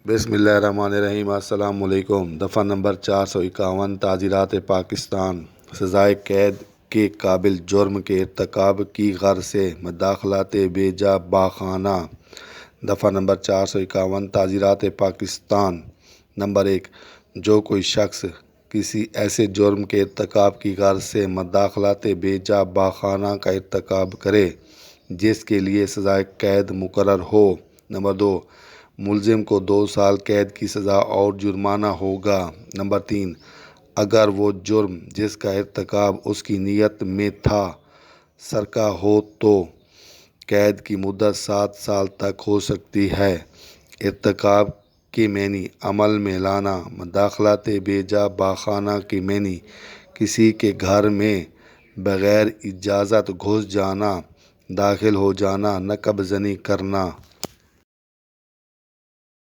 بسم اللہ الرحمن الرحیم۔ السلام علیکم۔ دفعہ نمبر 451 تعزیرات پاکستان۔ سزائے قید کے قابل جرم کے ارتکاب کی غرض سے مداخلت بے جا باخانہ۔ دفعہ نمبر 451 تعزیرات پاکستان۔ نمبر 1، جو کوئی شخص کسی ایسے جرم کے ارتکاب کی غرض سے مداخلت بے جا باخانہ کا ارتکاب کرے جس کے لیے سزائے قید مقرر ہو۔ نمبر 2، ملزم کو 2 سال قید کی سزا اور جرمانہ ہوگا۔ نمبر 3، اگر وہ جرم جس کا ارتکاب اس کی نیت میں تھا سرقہ ہو تو قید کی مدت 7 سال تک ہو سکتی ہے۔ ارتکاب کے معنی عمل میں لانا۔ مداخلت بے جا باخانہ کے معنی کسی کے گھر میں بغیر اجازت گھس جانا، داخل ہو جانا، نقب زنی کرنا۔